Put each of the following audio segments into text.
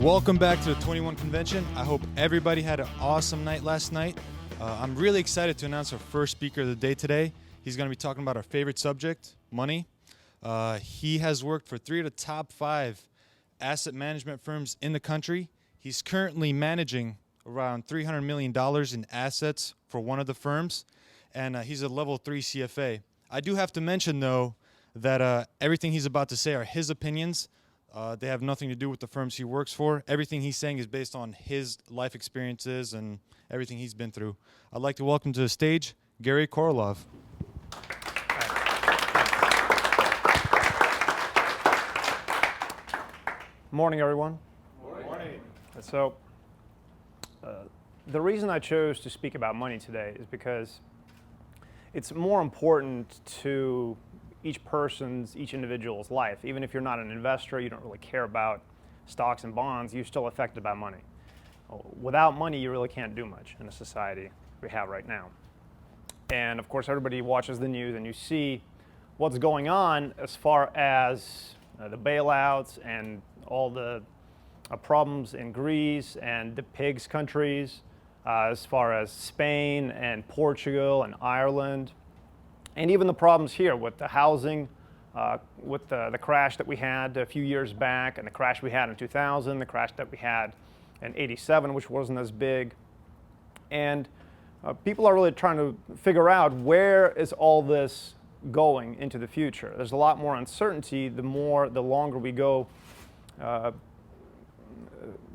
Welcome back to the 21 Convention. I hope everybody had an awesome night last night. I'm really excited to announce our first speaker of the day today. He's going to be talking about our favorite subject, money. He has worked for 3 of the top 5 asset management firms in the country. He's currently managing around $300 million in assets for one of the firms, and he's a level 3 CFA. I do have to mention, though, that everything he's about to say are his opinions. They have nothing to do with the firms he works for. Everything he's saying is based on his life experiences and everything he's been through. I'd like to welcome to the stage Gary Korolev. Morning, everyone. Morning. So, the reason I chose to speak about money today is because it's more important to each individual's life. Even if you're not an investor, you don't really care about stocks and bonds, you're still affected by money. Without money, you really can't do much in a society we have right now. And of course, everybody watches the news and you see what's going on as far as the bailouts and all the problems in Greece and the pigs countries, as far as Spain and Portugal and Ireland. And even the problems here with the housing, with the crash that we had a few years back, and the crash we had in 2000, the crash that we had in 87, which wasn't as big. And people are really trying to figure out where is all this going into the future. There's a lot more uncertainty the longer we go and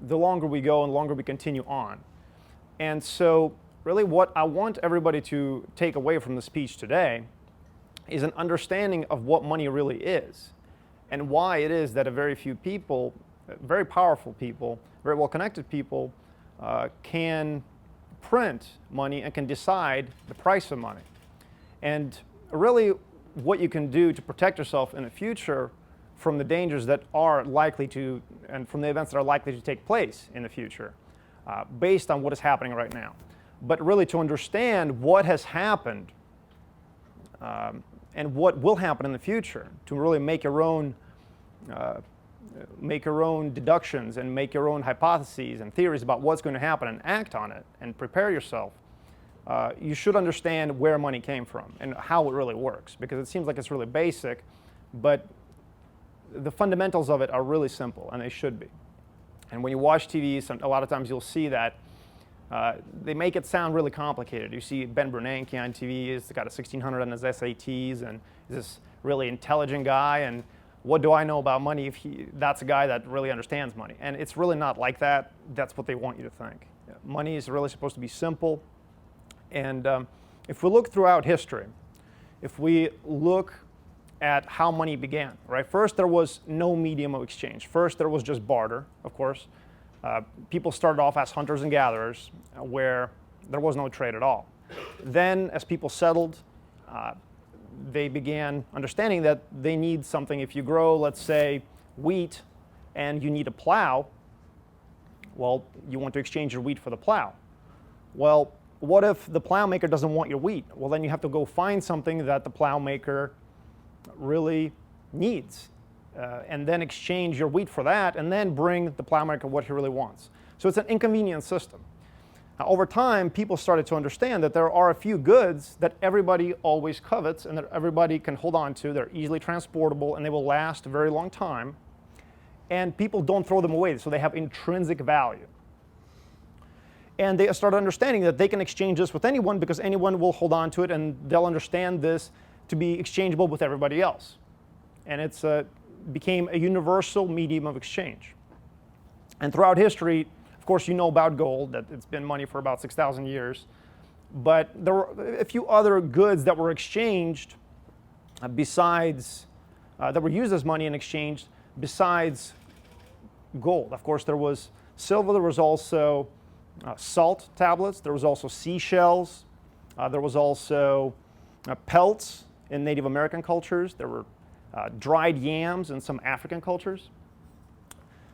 the longer we continue on. And so really what I want everybody to take away from the speech today is an understanding of what money really is and why it is that a very few people, very powerful people, very well-connected people can print money and can decide the price of money. And really what you can do to protect yourself in the future from the dangers that are likely to, and from the events that are likely to take place in the future based on what is happening right now. But really to understand what has happened and what will happen in the future, to really make your own deductions and make your own hypotheses and theories about what's going to happen and act on it and prepare yourself. You should understand where money came from and how it really works, because it seems like it's really basic, but the fundamentals of it are really simple, and they should be. And when you watch TV, a lot of times you'll see that they make it sound really complicated. You see Ben Bernanke on TV, he's got a 1600 on his SATs, and he's this really intelligent guy, and what do I know about money if that's a guy that really understands money? And it's really not like that. That's what they want you to think. Money is really supposed to be simple. And if we look throughout history, if we look at how money began, right? First, there was no medium of exchange. First, there was just barter, of course. People started off as hunters and gatherers, where there was no trade at all. Then, as people settled, they began understanding that they need something. If you grow, let's say, wheat, and you need a plow, well, you want to exchange your wheat for the plow. Well, what if the plow maker doesn't want your wheat? Well, then you have to go find something that the plow maker really needs. And then exchange your wheat for that, and then bring the plow maker what he really wants. So it's an inconvenient system. Now, over time, people started to understand that there are a few goods that everybody always covets and that everybody can hold on to. They're easily transportable, and they will last a very long time. And people don't throw them away, so they have intrinsic value. And they started understanding that they can exchange this with anyone because anyone will hold on to it, and they'll understand this to be exchangeable with everybody else. And it's became a universal medium of exchange. And throughout history, of course, you know about gold, that it's been money for about 6,000 years. But there were a few other goods that were exchanged besides, that were used as money and exchanged besides gold. Of course, there was silver, there was also salt tablets, there was also seashells, there was also pelts in Native American cultures, there were dried yams in some African cultures.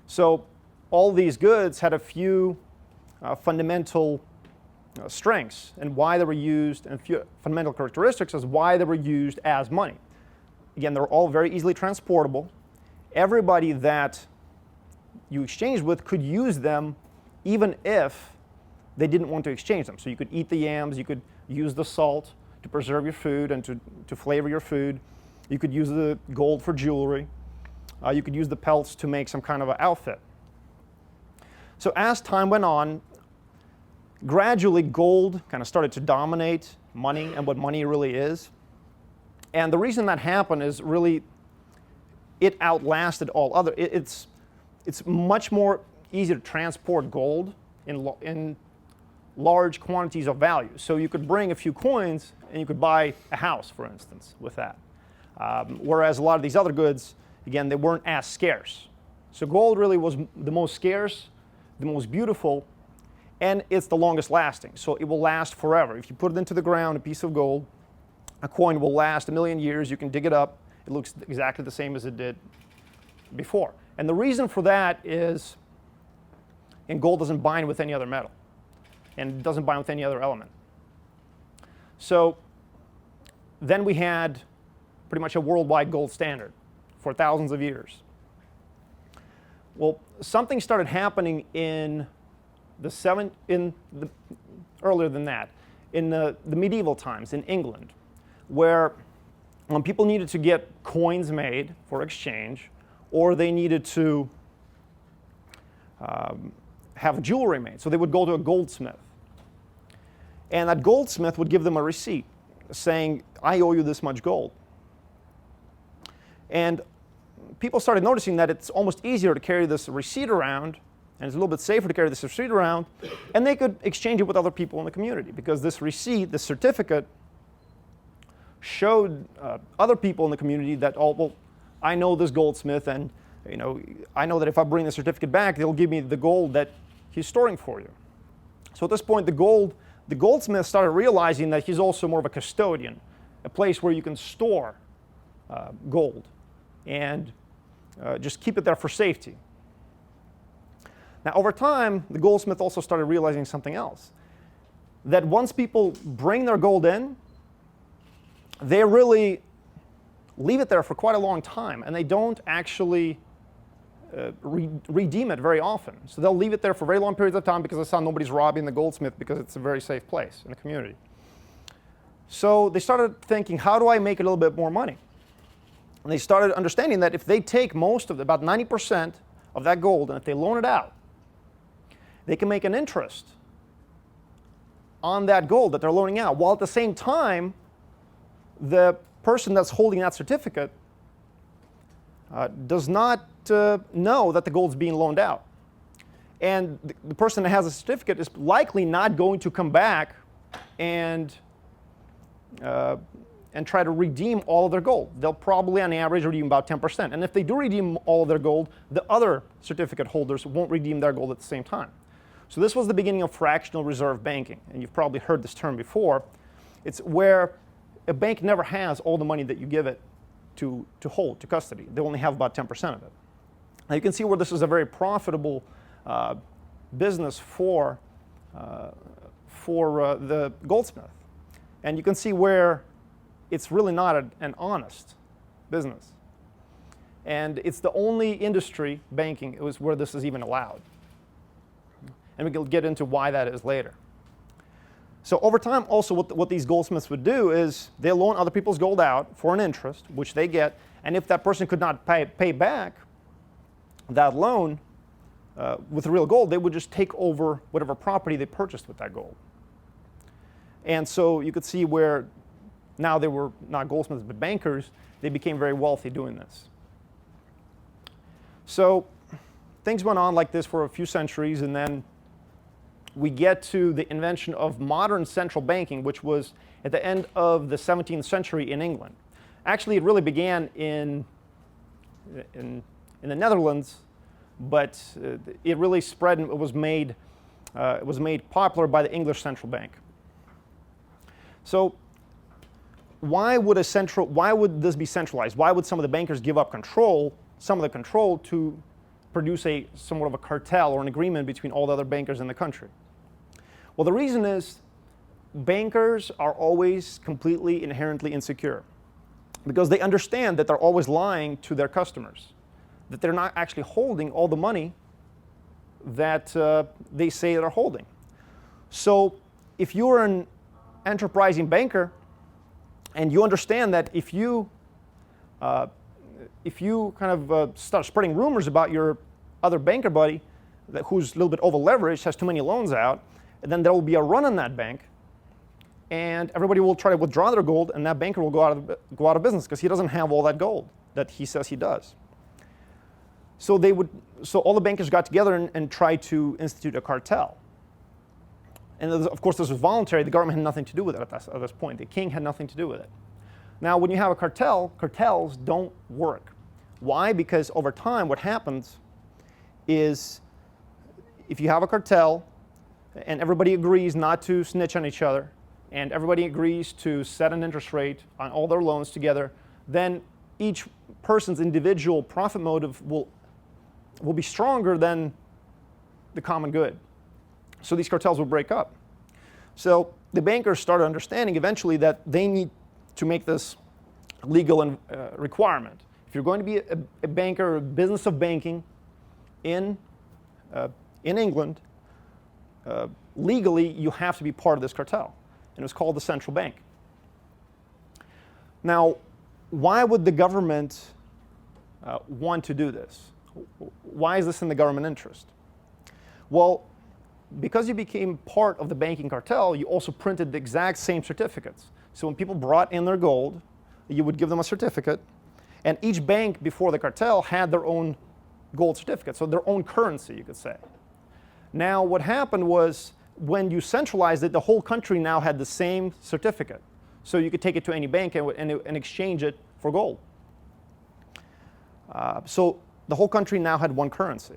So all these goods had a few fundamental strengths and why they were used, and a few fundamental characteristics as why they were used as money. Again, they're all very easily transportable. Everybody that you exchanged with could use them even if they didn't want to exchange them. So you could eat the yams, you could use the salt to preserve your food and to flavor your food. You could use the gold for jewelry. You could use the pelts to make some kind of an outfit. So as time went on, gradually gold kind of started to dominate money and what money really is. And the reason that happened is really it outlasted all other. It's much more easy to transport gold in large quantities of value. So you could bring a few coins and you could buy a house, for instance, with that. Whereas a lot of these other goods, again, they weren't as scarce. So gold really was the most scarce, the most beautiful, and it's the longest lasting. So it will last forever. If you put it into the ground, a piece of gold, a coin will last 1,000,000 years. You can dig it up. It looks exactly the same as it did before. And the reason for that is, and gold doesn't bind with any other metal, and it doesn't bind with any other element. So then we had pretty much a worldwide gold standard for thousands of years. Well, something started happening earlier than that, in the medieval times in England, where when people needed to get coins made for exchange, or they needed to have jewelry made, so they would go to a goldsmith. And that goldsmith would give them a receipt saying, I owe you this much gold. And people started noticing that it's almost easier to carry this receipt around, and it's a little bit safer to carry this receipt around, and they could exchange it with other people in the community, because this receipt, this certificate, showed other people in the community that, oh, well, I know this goldsmith, and I know that if I bring the certificate back, they'll give me the gold that he's storing for you. So at this point, the goldsmith started realizing that he's also more of a custodian, a place where you can store gold and just keep it there for safety. Now, over time, the goldsmith also started realizing something else, that once people bring their gold in, they really leave it there for quite a long time, and they don't actually redeem it very often. So they'll leave it there for very long periods of time because that's how nobody's robbing the goldsmith, because it's a very safe place in the community. So they started thinking, how do I make a little bit more money? And they started understanding that if they take most of about 90% of that gold, and if they loan it out, they can make an interest on that gold that they're loaning out, while at the same time, the person that's holding that certificate does not know that the gold's being loaned out. And the person that has a certificate is likely not going to come back and try to redeem all of their gold. They'll probably, on average, redeem about 10%. And if they do redeem all of their gold, the other certificate holders won't redeem their gold at the same time. So this was the beginning of fractional reserve banking. And you've probably heard this term before. It's where a bank never has all the money that you give it to hold, to custody. They only have about 10% of it. Now you can see where this is a very profitable business for the goldsmith. And you can see where it's really not an honest business. And it's the only industry, banking, where this is even allowed. And we'll get into why that is later. So over time, also, what these goldsmiths would do is they loan other people's gold out for an interest, which they get. And if that person could not pay back that loan with the real gold, they would just take over whatever property they purchased with that gold. And so you could see where now they were not goldsmiths but bankers. They became very wealthy doing this. So things went on like this for a few centuries, and then we get to the invention of modern central banking, which was at the end of the 17th century in England. Actually, it really began in the Netherlands, but it really spread and it was made popular by the English central bank. So why would this be centralized? Why would some of the bankers give up some of the control to produce somewhat of a cartel or an agreement between all the other bankers in the country? Well, the reason is bankers are always completely inherently insecure, because they understand that they're always lying to their customers, that they're not actually holding all the money that they say they're holding. So if you're an enterprising banker and you understand that if you start spreading rumors about your other banker buddy who's a little bit over leveraged, has too many loans out, then there will be a run on that bank, and everybody will try to withdraw their gold, and that banker will go out of business because he doesn't have all that gold that he says he does. So all the bankers got together and tried to institute a cartel. And of course, this was voluntary. The government had nothing to do with it at this point. The king had nothing to do with it. Now, when you have a cartel, cartels don't work. Why? Because over time, what happens is if you have a cartel and everybody agrees not to snitch on each other, and everybody agrees to set an interest rate on all their loans together, then each person's individual profit motive will be stronger than the common good. So these cartels will break up. So the bankers started understanding eventually that they need to make this legal requirement. If you're going to be a banker, a business of banking in England, legally you have to be part of this cartel. And it was called the central bank. Now, why would the government want to do this? Why is this in the government interest? Well, because you became part of the banking cartel, you also printed the exact same certificates. So when people brought in their gold, you would give them a certificate, and each bank before the cartel had their own gold certificate, so their own currency, you could say. Now, what happened was when you centralized it, the whole country now had the same certificate. So you could take it to any bank and exchange it for gold. So the whole country now had one currency.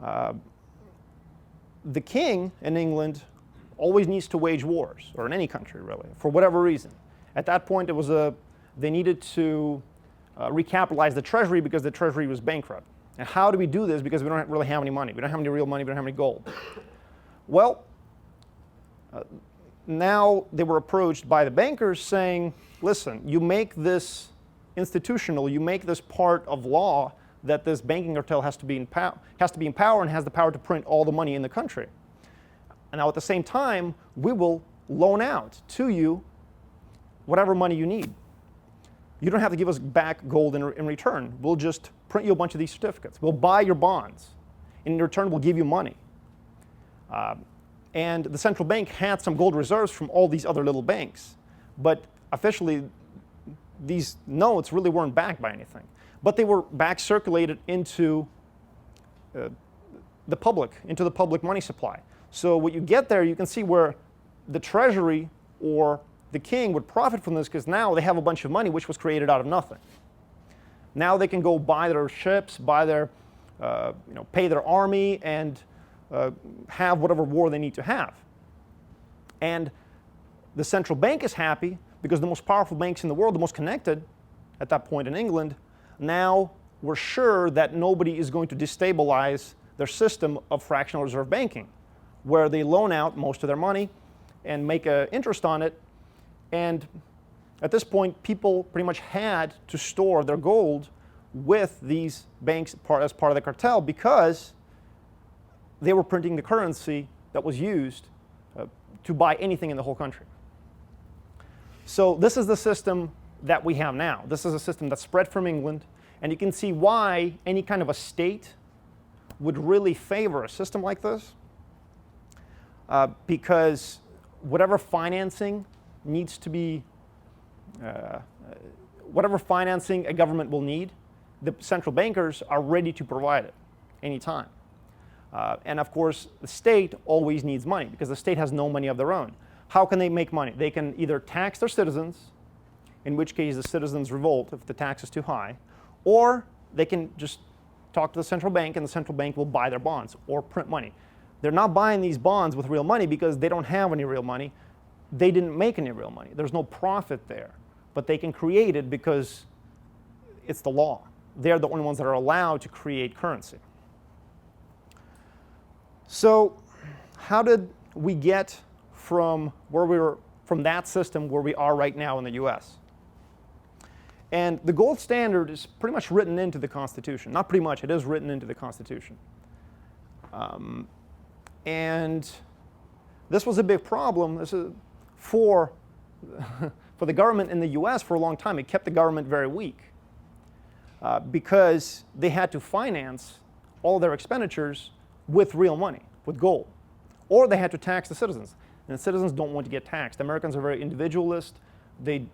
The king in England always needs to wage wars, or in any country really, for whatever reason. At that point, they needed to recapitalize the treasury because the treasury was bankrupt. And how do we do this? Because we don't really have any money. We don't have any real money. We don't have any gold. Well, now they were approached by the bankers saying, listen, you make this institutional, you make this part of law that this banking cartel has to be in power and has the power to print all the money in the country. And now at the same time, we will loan out to you whatever money you need. You don't have to give us back gold in return. We'll just print you a bunch of these certificates. We'll buy your bonds. In return, we'll give you money. And the central bank had some gold reserves from all these other little banks. But officially, these notes really weren't backed by anything. But they were back circulated into the public money supply. So what you get there, you can see where the treasury or the king would profit from this, because now they have a bunch of money which was created out of nothing. Now they can go buy their ships, buy their, pay their army, and have whatever war they need to have. And the central bank is happy because the most powerful banks in the world, the most connected at that point in England, now we're sure that nobody is going to destabilize their system of fractional reserve banking, where they loan out most of their money and make an interest on it. And at this point, people pretty much had to store their gold with these banks as part of the cartel, because they were printing the currency that was used to buy anything in the whole country. So this is the system that we have now. This is a system that's spread from England, and you can see why any kind of a state would really favor a system like this, because whatever financing needs to be, whatever financing a government will need, the central bankers are ready to provide it anytime. And of course, the state always needs money because the state has no money of their own. How can they make money? They can either tax their citizens, in which case the citizens revolt if the tax is too high, or they can just talk to the central bank and the central bank will buy their bonds or print money. They're not buying these bonds with real money because they don't have any real money. They didn't make any real money. There's no profit there, but they can create it because it's the law. They're the only ones that are allowed to create currency. So how did we get from that system where we are right now in the US? And the gold standard is pretty much written into the Constitution. Not pretty much, it is written into the Constitution. And this was a big problem. This is for the government in the US for a long time. It kept the government very weak because they had to finance all their expenditures with real money, with gold. Or they had to tax the citizens. And the citizens don't want to get taxed. Americans are very individualist. They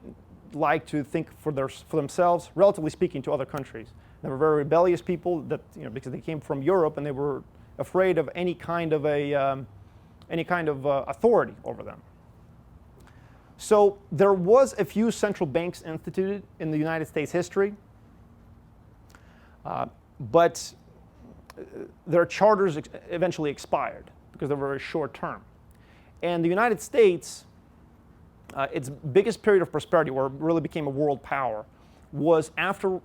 like to think for themselves, relatively speaking, to other countries. They were very rebellious people that, because they came from Europe and they were afraid of any kind of authority over them. So there was a few central banks instituted in the United States history, but their charters eventually expired because they were very short term. And the United States, its biggest period of prosperity, where it really became a world power, was after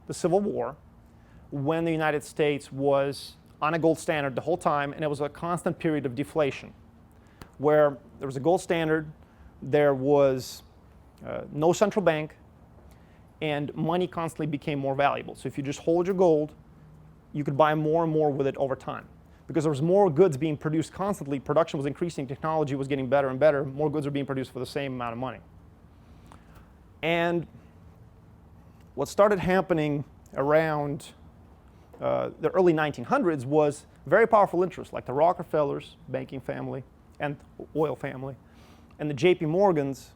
the Civil War, when the United States was on a gold standard the whole time, and it was a constant period of deflation, where there was a gold standard, there was no central bank, and money constantly became more valuable. So if you just hold your gold, you could buy more and more with it over time. Because there was more goods being produced constantly, production was increasing, technology was getting better and better, more goods were being produced for the same amount of money. And what started happening around the early 1900s was very powerful interests like the Rockefellers, banking family, and oil family, and the JP Morgans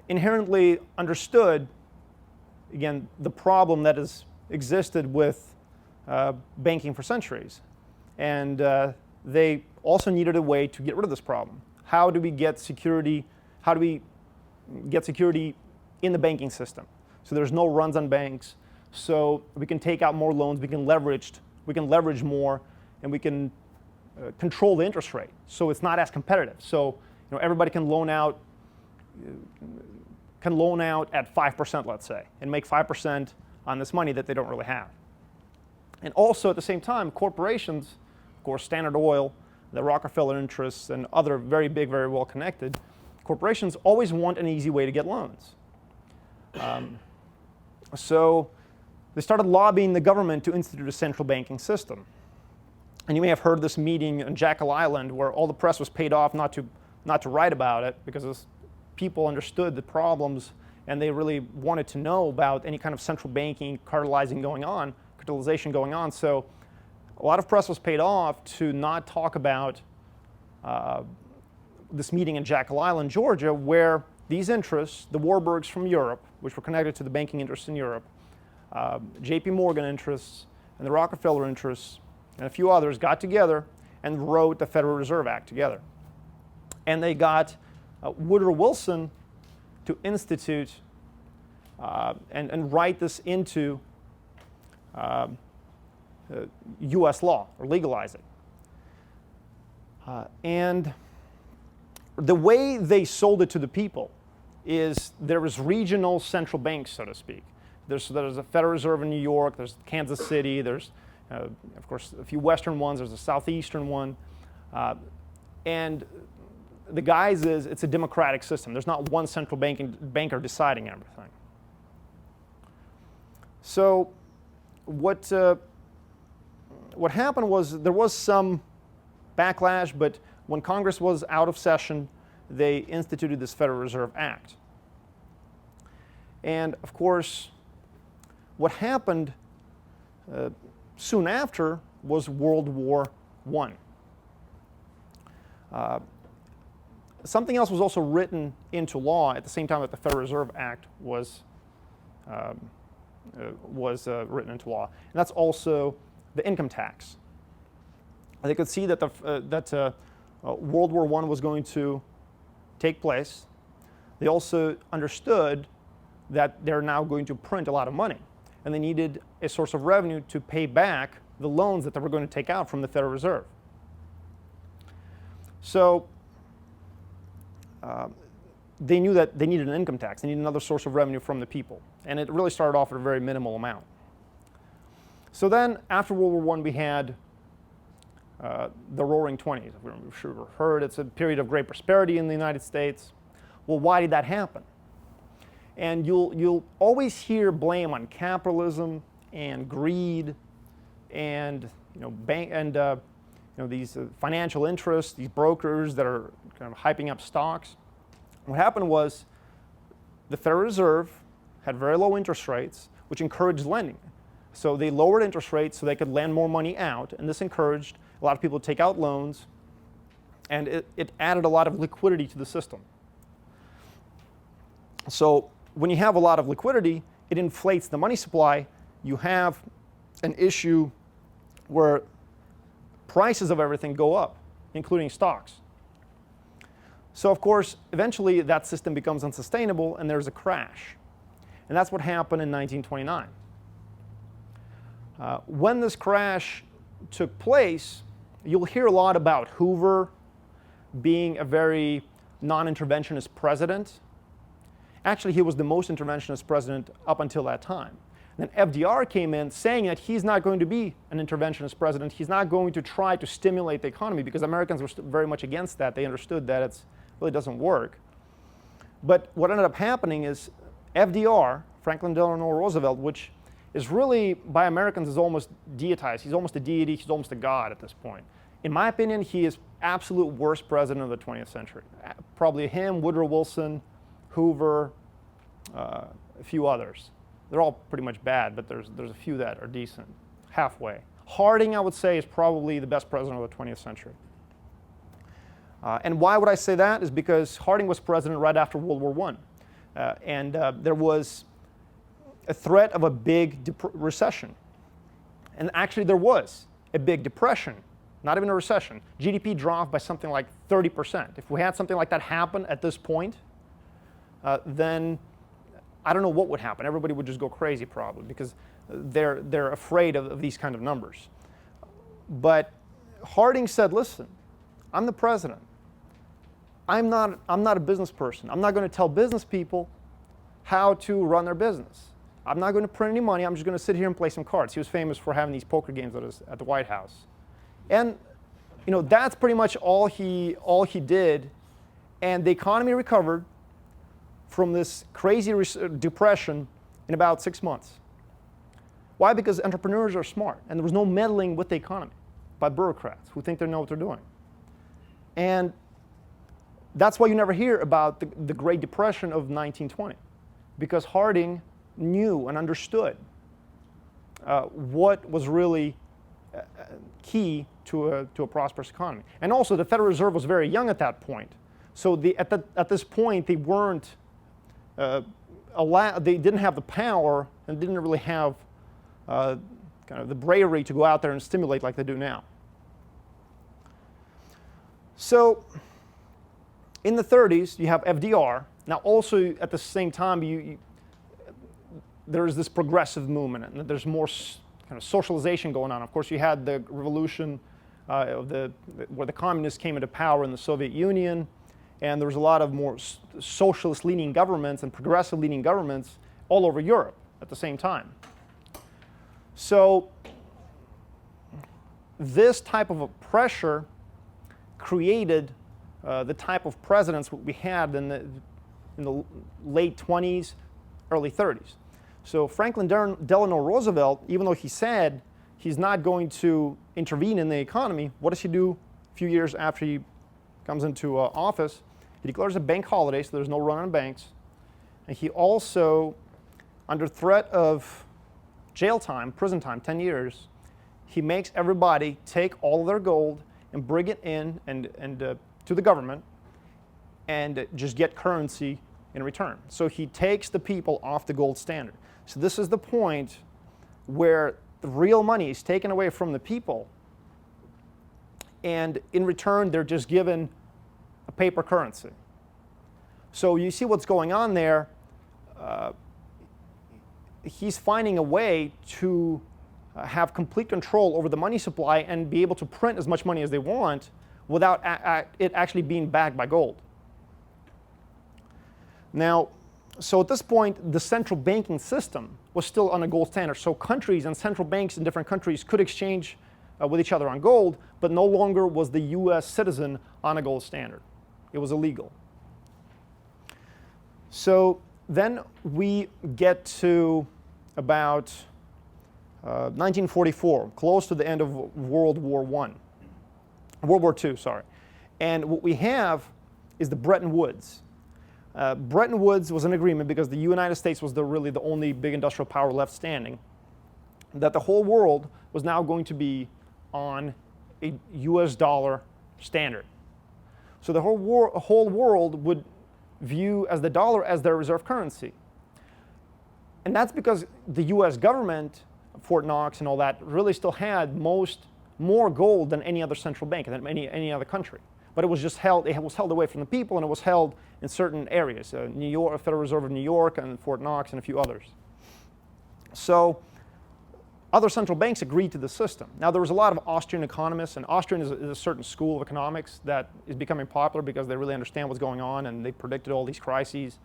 inherently understood, again, the problem that has existed with banking for centuries. And they also needed a way to get rid of this problem. How do we get security? How do we get security in the banking system? So there's no runs on banks. So we can take out more loans, we can leverage more, and we can control the interest rate. So it's not as competitive. So everybody can loan out at 5%, let's say, and make 5% on this money that they don't really have. And also at the same time, corporations, of course, Standard Oil, the Rockefeller interests, and other very big, very well connected, corporations always want an easy way to get loans. So they started lobbying the government to institute a central banking system. And you may have heard this meeting on Jekyll Island where all the press was paid off not to write about it because people understood the problems and they really wanted to know about any kind of central banking cartelization going on. So a lot of press was paid off to not talk about this meeting in Jekyll Island, Georgia, where these interests, the Warburgs from Europe, which were connected to the banking interests in Europe, JP Morgan interests, and the Rockefeller interests, and a few others got together and wrote the Federal Reserve Act together. And they got Woodrow Wilson to institute and write this into US law, or legalize it. And the way they sold it to the people is there was regional central banks, so to speak. There's a Federal Reserve in New York, there's Kansas City, there's, of course, a few Western ones, there's a Southeastern one. And the guise is it's a democratic system. There's not one central banker deciding everything. So what happened was there was some backlash, but when Congress was out of session, they instituted this Federal Reserve Act. And of course, what happened soon after was World War I. Something else was also written into law at the same time that the Federal Reserve Act was written into law, and that's also the income tax. They could see that World War I was going to take place. They also understood that they're now going to print a lot of money, and they needed a source of revenue to pay back the loans that they were going to take out from the Federal Reserve. So they knew that they needed an income tax. They needed another source of revenue from the people, and it really started off at a very minimal amount. So then, after World War I, we had the Roaring '20s. I'm sure you've heard it's a period of great prosperity in the United States. Well, why did that happen? And you'll always hear blame on capitalism and greed and bank and these financial interests, these brokers that are kind of hyping up stocks. What happened was the Federal Reserve had very low interest rates, which encouraged lending. So they lowered interest rates so they could lend more money out, and this encouraged a lot of people to take out loans, and it added a lot of liquidity to the system. So when you have a lot of liquidity, it inflates the money supply. You have an issue where prices of everything go up, including stocks. So of course, eventually that system becomes unsustainable and there's a crash. And that's what happened in 1929. When this crash took place, you'll hear a lot about Hoover being a very non-interventionist president. Actually, he was the most interventionist president up until that time. Then FDR came in saying that he's not going to be an interventionist president. He's not going to try to stimulate the economy, because Americans were very much against that. They understood that it really doesn't work. But what ended up happening is FDR, Franklin Delano Roosevelt, which is really by Americans is almost deitized. He's almost a deity. He's almost a god at this point. In my opinion, he is absolute worst president of the 20th century. Probably him, Woodrow Wilson, Hoover, a few others. They're all pretty much bad, but there's a few that are decent, halfway. Harding, I would say, is probably the best president of the 20th century. And why would I say that? Is because Harding was president right after World War I. And there was a threat of a big recession. And actually there was a big depression, not even a recession. GDP dropped by something like 30%. If we had something like that happen at this point, then I don't know what would happen. Everybody would just go crazy probably, because they're afraid of these kind of numbers. But Harding said, listen, I'm the president. I'm not a business person. I'm not going to tell business people how to run their business. I'm not going to print any money. I'm just going to sit here and play some cards. He was famous for having these poker games at the White House. And that's pretty much all he did. And the economy recovered from this crazy depression in about 6 months. Why? Because entrepreneurs are smart, and there was no meddling with the economy by bureaucrats who think they know what they're doing. And that's why you never hear about the Great Depression of 1920, because Harding knew and understood what was really key to a prosperous economy. And also, the Federal Reserve was very young at that point. So at this point, they weren't they didn't have the power and didn't really have kind of the bravery to go out there and stimulate like they do now. So in the 30s, you have FDR. Now also at the same time, there's this progressive movement, and there's more kind of socialization going on. Of course, you had the revolution where the communists came into power in the Soviet Union, and there was a lot of more socialist-leaning governments and progressive-leaning governments all over Europe at the same time. So this type of a pressure created the type of presidents we had in the late 20s, early 30s. So Franklin Delano Roosevelt, even though he said he's not going to intervene in the economy, what does he do a few years after he comes into office? He declares a bank holiday, so there's no run on banks. And he also, under threat of jail time, prison time, 10 years, he makes everybody take all of their gold and bring it in and to the government and just get currency in return. So he takes the people off the gold standard. So this is the point where the real money is taken away from the people, and in return they're just given a paper currency. So you see what's going on there. He's finding a way to have complete control over the money supply and be able to print as much money as they want without it actually being backed by gold. Now, so at this point, the central banking system was still on a gold standard. So countries and central banks in different countries could exchange with each other on gold, but no longer was the US citizen on a gold standard. It was illegal. So then we get to about 1944, close to the end of World War II, sorry. And what we have is the Bretton Woods. Bretton Woods was an agreement because the United States was really the only big industrial power left standing, that the whole world was now going to be on a US dollar standard. So the whole world would view as the dollar as their reserve currency. And that's because the US government, Fort Knox and all that, really still had more gold than any other central bank, than any other country. But it was just held, it was held away from the people, and it was held in certain areas, New York, Federal Reserve of New York, and Fort Knox, and a few others. So other central banks agreed to the system. Now, there was a lot of Austrian economists, and Austrian is a certain school of economics that is becoming popular because they really understand what's going on, and they predicted all these crises.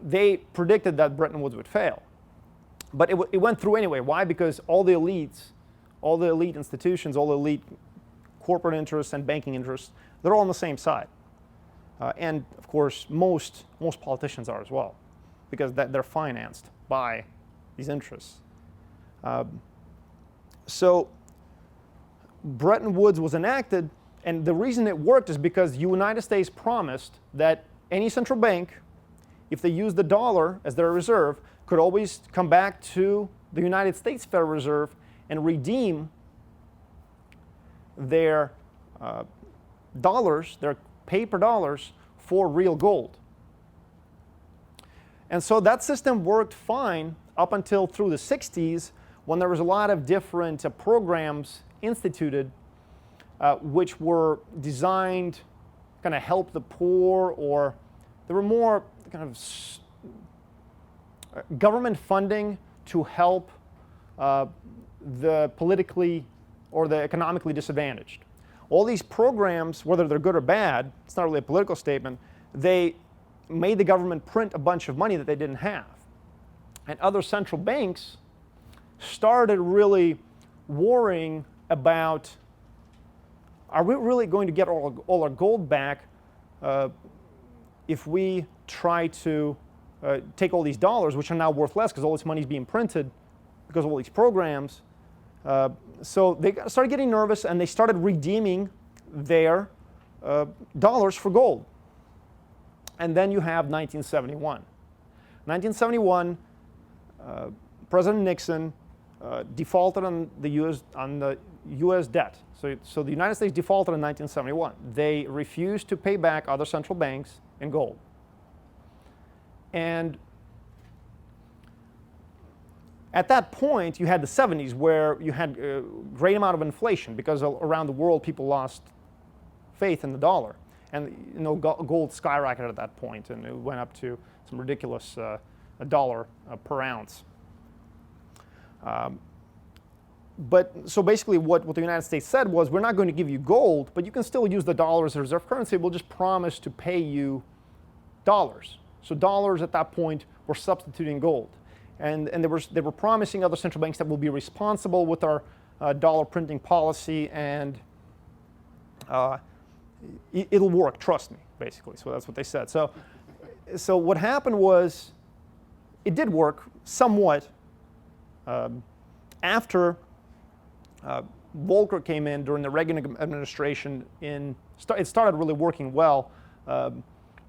They predicted that Bretton Woods would fail. But it went through anyway. Why? Because all the elites, all the elite institutions, all the elite corporate interests and banking interests, they're all on the same side. And of course, most politicians are as well, because they're financed by these interests. So Bretton Woods was enacted, and the reason it worked is because the United States promised that any central bank, if they used the dollar as their reserve, could always come back to the United States Federal Reserve and redeem their dollars, their paper dollars, for real gold. And so that system worked fine up until through the 60s, when there was a lot of different programs instituted which were designed to kind of help the poor, or there were more kind of government funding to help the politically or the economically disadvantaged. All these programs, whether they're good or bad, it's not really a political statement, they made the government print a bunch of money that they didn't have. And other central banks started really worrying about, are we really going to get all our gold back if we try to take all these dollars, which are now worth less because all this money is being printed because of all these programs. So they started getting nervous, and they started redeeming their dollars for gold. And then you have 1971. 1971, President Nixon defaulted on the U.S. debt. So the United States defaulted in 1971. They refused to pay back other central banks in gold. And at that point, you had the 70s, where you had a great amount of inflation because around the world people lost faith in the dollar. And gold skyrocketed at that point, and it went up to some ridiculous $1 per ounce. But so basically what the United States said was, we're not going to give you gold, but you can still use the dollar as a reserve currency. We'll just promise to pay you dollars. So dollars at that point were substituting gold. And they were promising other central banks that we'll be responsible with our dollar printing policy, and it'll work, trust me, basically. So that's what they said. So what happened was, it did work somewhat after Volcker came in during the Reagan administration. It started really working well.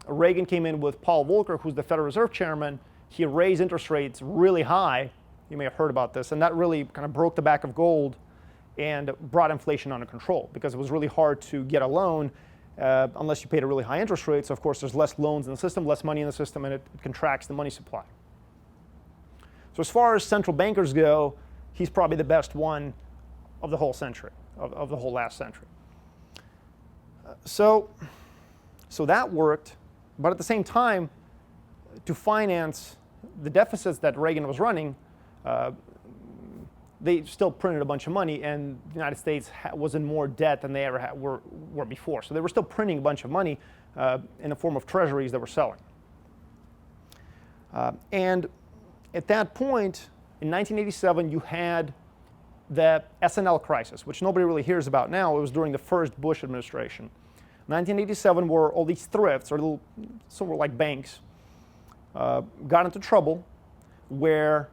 Reagan came in with Paul Volcker, who's the Federal Reserve Chairman. He raised interest rates really high. You may have heard about this. And that really kind of broke the back of gold and brought inflation under control, because it was really hard to get a loan unless you paid a really high interest rate. So of course there's less loans in the system, less money in the system, and it contracts the money supply. So as far as central bankers go, he's probably the best one of the whole century, of the whole last century. So that worked, but at the same time, to finance the deficits that Reagan was running, they still printed a bunch of money, and the United States was in more debt than they ever were before. So they were still printing a bunch of money in the form of treasuries that were selling. And at that point, in 1987, you had the S&L crisis, which nobody really hears about now. It was during the first Bush administration. 1987, where all these thrifts, or sort of like banks, got into trouble, where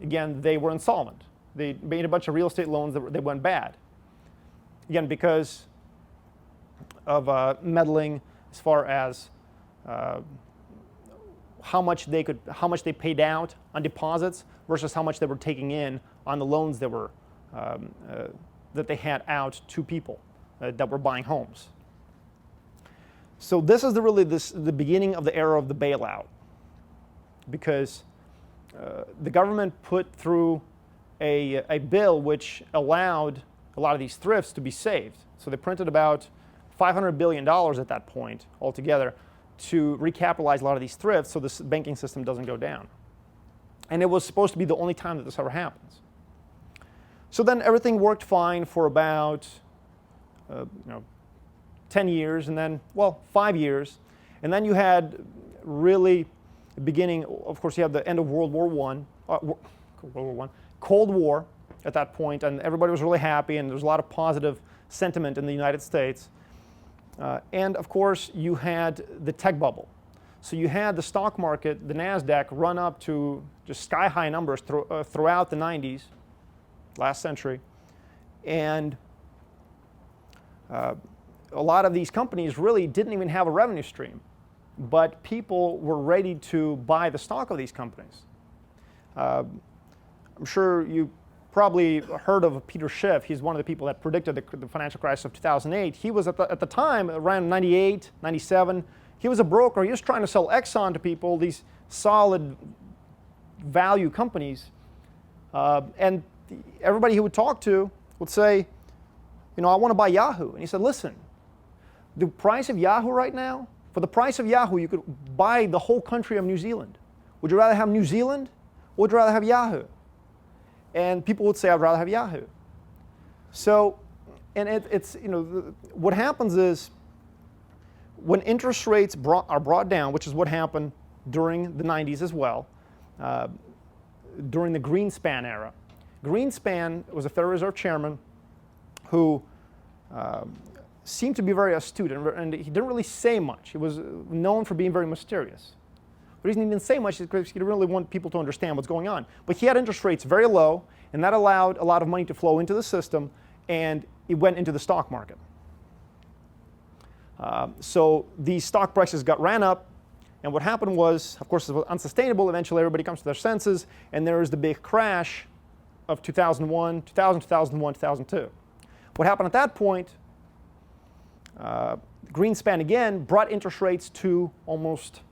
again, they were insolvent. They made a bunch of real estate loans that went bad. Again, because of meddling as far as how much they paid out on deposits versus how much they were taking in on the loans that were that they had out to people that were buying homes. So this is the beginning of the era of the bailout, because the government put through a bill which allowed a lot of these thrifts to be saved. So they printed about $500 billion at that point altogether to recapitalize a lot of these thrifts so the banking system doesn't go down. And it was supposed to be the only time that this ever happens. So then everything worked fine for about 10 years, and then, 5 years. And then you had really the beginning, of course, you have the end of World War I, Cold War at that point, and everybody was really happy, and there was a lot of positive sentiment in the United States. And of course, you had the tech bubble. So you had the stock market, the NASDAQ, run up to just sky-high numbers throughout the 90s, last century. And a lot of these companies really didn't even have a revenue stream, but people were ready to buy the stock of these companies. I'm sure you probably heard of Peter Schiff. He's one of the people that predicted the financial crisis of 2008. He was at the time, around 98, 97, he was a broker. He was trying to sell Exxon to people, these solid value companies. And everybody he would talk to would say, I want to buy Yahoo. And he said, listen, the price of Yahoo right now, for the price of Yahoo, you could buy the whole country of New Zealand. Would you rather have New Zealand, or would you rather have Yahoo? And people would say, I'd rather have Yahoo. So, and it's what happens is, when interest rates are brought down, which is what happened during the 90s as well, during the Greenspan era. Greenspan was a Federal Reserve chairman who seemed to be very astute, and he didn't really say much. He was known for being very mysterious. The reason he didn't say much is because he didn't really want people to understand what's going on. But he had interest rates very low, and that allowed a lot of money to flow into the system, and it went into the stock market. So these stock prices ran up, and what happened was, of course, it was unsustainable. Eventually, everybody comes to their senses, and there is the big crash of 2001, 2002. What happened at that point, Greenspan again brought interest rates to almost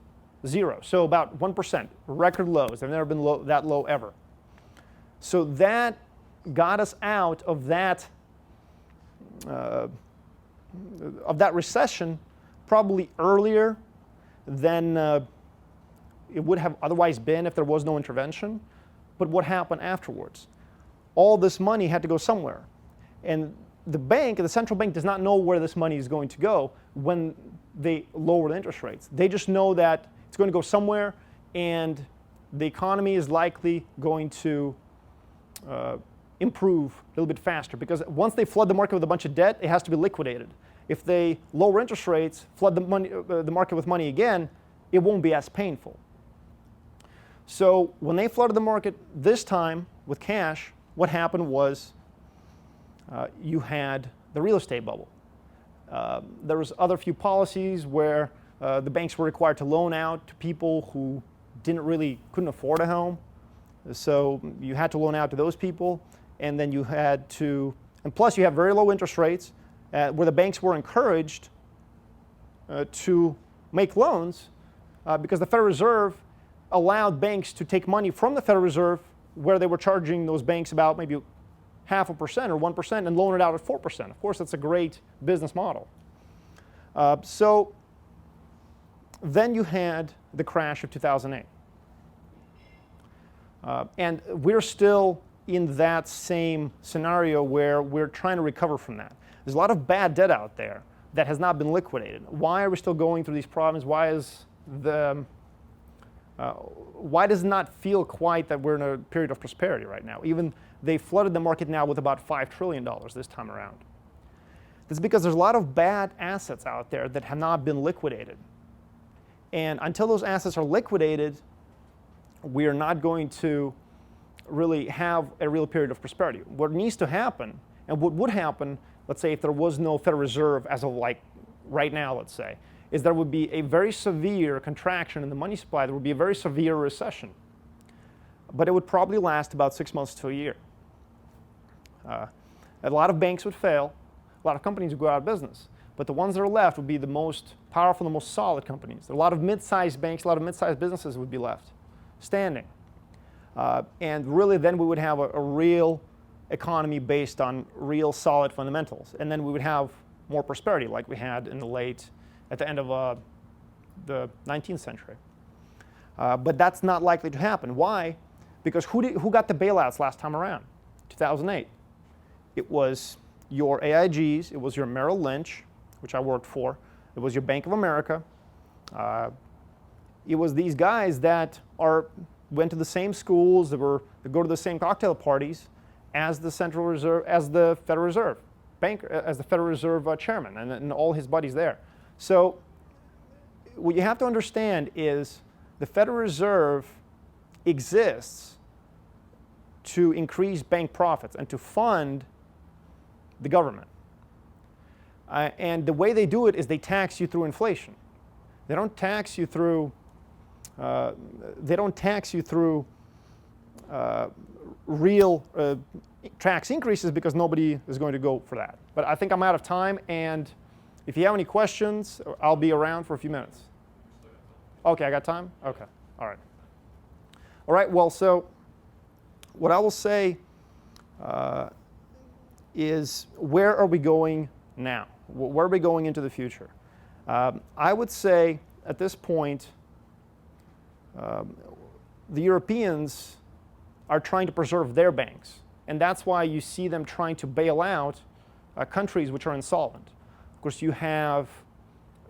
zero, so about 1%, record lows. They've never been that low ever. So that got us out of that recession probably earlier than it would have otherwise been if there was no intervention. But what happened afterwards? All this money had to go somewhere. And the central bank does not know where this money is going to go when they lower the interest rates. They just know that it's going to go somewhere, and the economy is likely going to improve a little bit faster, because once they flood the market with a bunch of debt, it has to be liquidated. If they lower interest rates, flood the market with money again, it won't be as painful. So when they flooded the market this time with cash, what happened was you had the real estate bubble. There was other few policies where the banks were required to loan out to people who couldn't afford a home. So you had to loan out to those people, and then you had to, and plus you have very low interest rates where the banks were encouraged to make loans because the Federal Reserve allowed banks to take money from the Federal Reserve where they were charging those banks about maybe 0.5% or 1% and loan it out at 4%. Of course, that's a great business model. So then you had the crash of 2008. And we're still in that same scenario where we're trying to recover from that. There's a lot of bad debt out there that has not been liquidated. Why are we still going through these problems? Why does it not feel quite that we're in a period of prosperity right now? Even they flooded the market now with about $5 trillion this time around. That's because there's a lot of bad assets out there that have not been liquidated. And until those assets are liquidated, we are not going to really have a real period of prosperity. What needs to happen, and what would happen, let's say if there was no Federal Reserve as of like right now, let's say, is there would be a very severe contraction in the money supply. There would be a very severe recession. But it would probably last about 6 months to a year. A lot of banks would fail. A lot of companies would go out of business. But the ones that are left would be the most powerful, the most solid companies. A lot of mid-sized banks, a lot of mid-sized businesses would be left standing. And really then we would have a real economy based on real solid fundamentals. And then we would have more prosperity like we had at the end of the 19th century. But that's not likely to happen. Why? Because who got the bailouts last time around? 2008. It was your AIGs, it was your Merrill Lynch, which I worked for, it was your Bank of America. It was these guys that went to the same schools, that go to the same cocktail parties as the Central Reserve, as the Federal Reserve banker, as the Federal Reserve chairman, and all his buddies there. So what you have to understand is the Federal Reserve exists to increase bank profits and to fund the government. And the way they do it is they tax you through inflation. They don't tax you through real tax increases, because nobody is going to go for that. But I think I'm out of time, and if you have any questions, I'll be around for a few minutes. Okay, I got time? Okay, all right. All right, well, so what I will say is, where are we going now? Where are we going into the future? I would say at this point, the Europeans are trying to preserve their banks. And that's why you see them trying to bail out countries which are insolvent. Of course, you have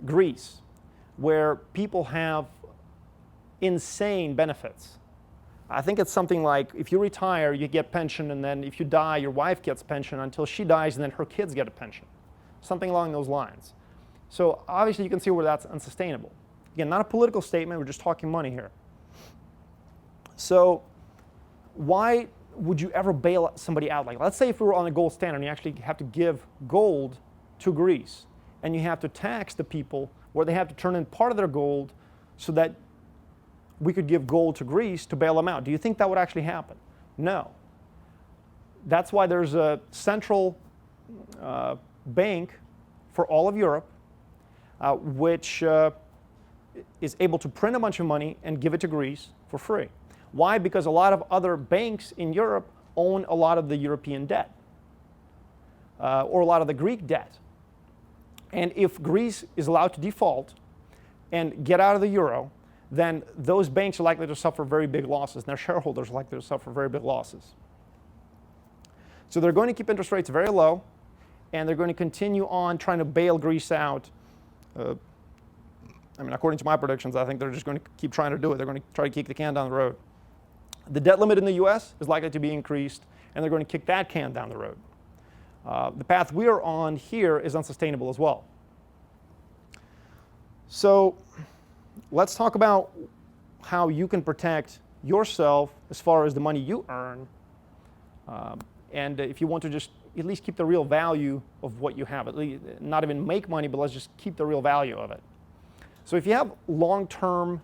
Greece, where people have insane benefits. I think it's something like, if you retire, you get pension, and then if you die, your wife gets pension until she dies, and then her kids get a pension. Something along those lines. So obviously you can see where that's unsustainable. Again, not a political statement, we're just talking money here. So why would you ever bail somebody out? Like, let's say if we were on a gold standard and you actually have to give gold to Greece, and you have to tax the people where they have to turn in part of their gold so that we could give gold to Greece to bail them out. Do you think that would actually happen? No. That's why there's a central bank for all of Europe, which is able to print a bunch of money and give it to Greece for free. Why? Because a lot of other banks in Europe own a lot of the European debt, or a lot of the Greek debt. And if Greece is allowed to default and get out of the euro, then those banks are likely to suffer very big losses, and their shareholders are likely to suffer very big losses. So they're going to keep interest rates very low, and they're going to continue on trying to bail Greece out. I mean, according to my predictions, I think they're just going to keep trying to do it. They're going to try to kick the can down the road. The debt limit in the US is likely to be increased, and they're going to kick that can down the road. The path we are on here is unsustainable as well. So let's talk about how you can protect yourself as far as the money you earn, and if you want to just at least keep the real value of what you have, at least not even make money, but let's just keep the real value of it. So if you have long-term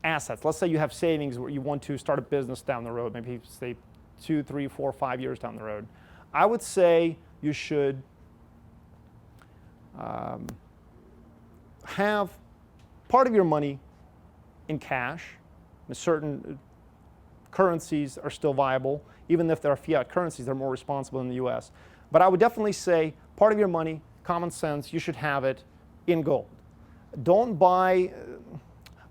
assets, let's say you have savings where you want to start a business down the road, maybe say 2, 3, 4, 5 years down the road, I would say you should have part of your money in cash. Certain currencies are still viable. Even if there are fiat currencies, they're more responsible in the US. But I would definitely say part of your money, common sense, you should have it in gold. Don't buy,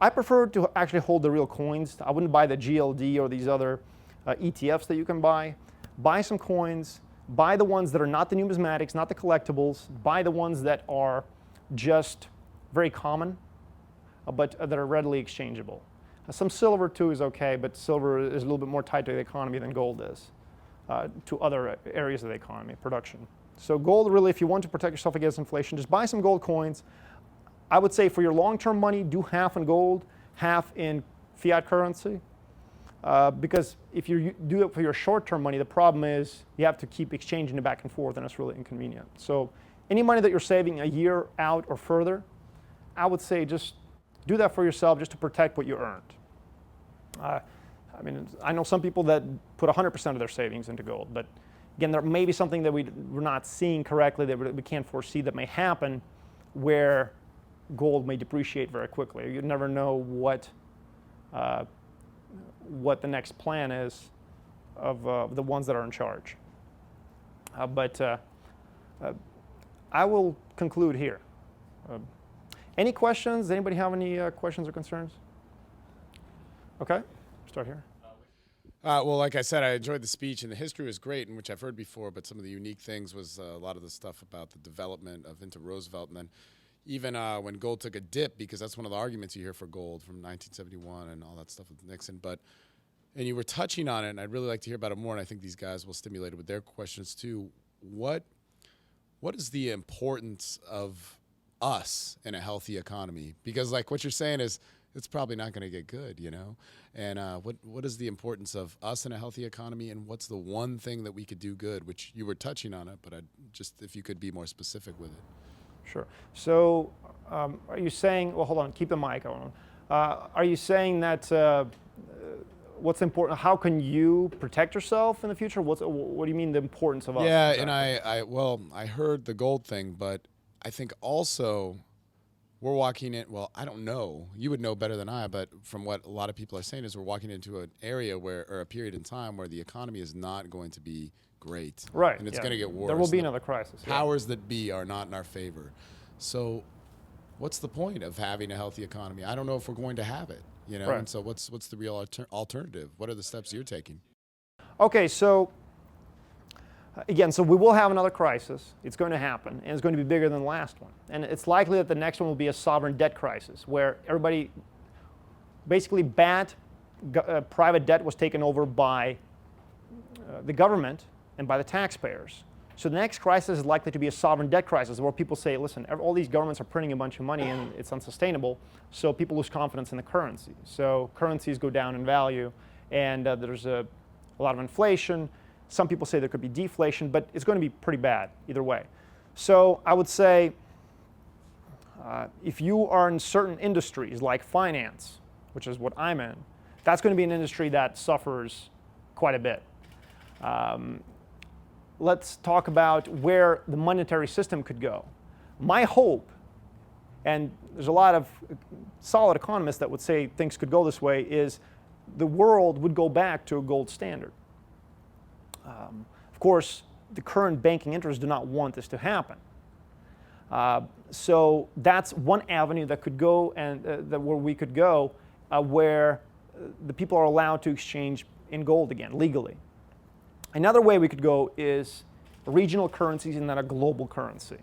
I prefer to actually hold the real coins. I wouldn't buy the GLD or these other ETFs that you can buy. Buy some coins, buy the ones that are not the numismatics, not the collectibles, buy the ones that are just very common, but that are readily exchangeable. Some silver too is okay, but silver is a little bit more tied to the economy than gold is, to other areas of the economy, production. So gold, really, if you want to protect yourself against inflation, just buy some gold coins. I would say for your long-term money, do half in gold, half in fiat currency. Because if you do it for your short-term money, the problem is you have to keep exchanging it back and forth, and it's really inconvenient. So any money that you're saving a year out or further, I would say just do that for yourself just to protect what you earned. I mean, I know some people that put 100% of their savings into gold, but again, there may be something that we're not seeing correctly that we can't foresee that may happen where gold may depreciate very quickly. You never know what the next plan is of the ones that are in charge. But I will conclude here. Any questions? Does anybody have any questions or concerns? Okay, start here. Well, like I said, I enjoyed the speech, and the history was great, and which I've heard before, but some of the unique things was a lot of the stuff about the development of into Roosevelt, and then even when gold took a dip, because that's one of the arguments you hear for gold from 1971 and all that stuff with Nixon. And you were touching on it, and I'd really like to hear about it more, and I think these guys will stimulate it with their questions too. What is the importance of us in a healthy economy? Because like what you're saying is, it's probably not going to get good, you know? And what is the importance of us in a healthy economy, and what's the one thing that we could do good, which you were touching on it, but if you could be more specific with it. Sure. So are you saying, well, hold on, keep the mic on. Are you saying that what's important, how can you protect yourself in the future? What do you mean the importance of us? Yeah, and I heard the gold thing, but I think also we're walking in, well, I don't know. You would know better than I, but from what a lot of people are saying is we're walking into an area or a period in time where the economy is not going to be great. Right. And it's going to get worse. There will be another crisis. Powers that be are not in our favor. So what's the point of having a healthy economy? I don't know if we're going to have it, you know? Right. And so what's the real alternative? What are the steps you're taking? Okay, so again, so we will have another crisis. It's going to happen, and it's going to be bigger than the last one. And it's likely that the next one will be a sovereign debt crisis, where everybody, basically private debt was taken over by the government and by the taxpayers. So the next crisis is likely to be a sovereign debt crisis, where people say, listen, all these governments are printing a bunch of money and it's unsustainable, so people lose confidence in the currency. So currencies go down in value, and there's a lot of inflation. Some people say there could be deflation, but it's going to be pretty bad either way. So I would say if you are in certain industries like finance, which is what I'm in, that's going to be an industry that suffers quite a bit. Let's talk about where the monetary system could go. My hope, and there's a lot of solid economists that would say things could go this way, is the world would go back to a gold standard. Of course, the current banking interests do not want this to happen. So that's one avenue that could go, and where we could go, where the people are allowed to exchange in gold again, legally. Another way we could go is regional currencies and then a global currency,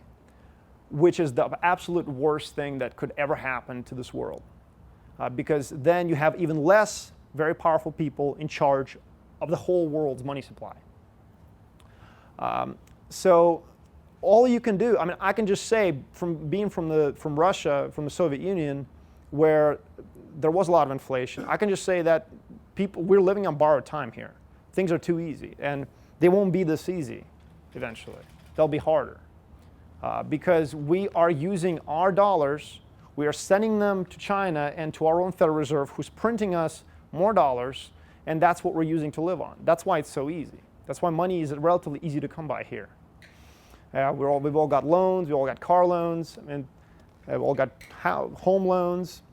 which is the absolute worst thing that could ever happen to this world. Because then you have even less very powerful people in charge of the whole world's money supply. So all you can do, I mean, I can just say, from being from Russia, from the Soviet Union, where there was a lot of inflation, I can just say that we're living on borrowed time here. Things are too easy, and they won't be this easy eventually. They'll be harder because we are using our dollars, we are sending them to China and to our own Federal Reserve, who's printing us more dollars, and that's what we're using to live on. That's why it's so easy. That's why money is relatively easy to come by here. We've all got loans, we've all got car loans, and we've all got home loans.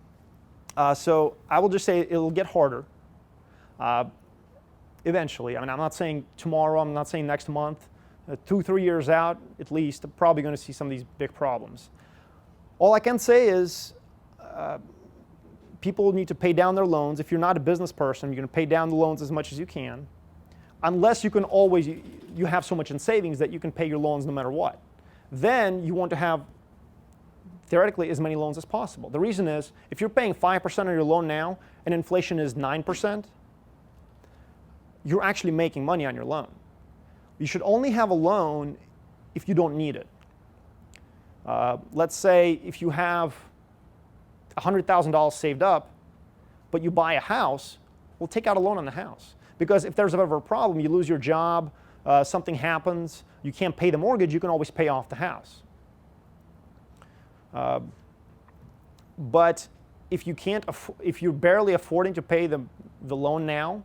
So I will just say it'll get harder eventually. I mean, I'm not saying tomorrow, I'm not saying next month. 2-3 years out, at least, I'm probably going to see some of these big problems. All I can say is people need to pay down their loans. If you're not a business person, you're going to pay down the loans as much as you can. Unless you can always, you have so much in savings that you can pay your loans no matter what. Then you want to have, theoretically, as many loans as possible. The reason is, if you're paying 5% of your loan now and inflation is 9%, you're actually making money on your loan. You should only have a loan if you don't need it. Let's say if you have $100,000 saved up, but you buy a house, Well, take out a loan on the house. Because if there's ever a problem, you lose your job, something happens, you can't pay the mortgage, you can always pay off the house. But if you can't, if you're barely affording to pay the loan now,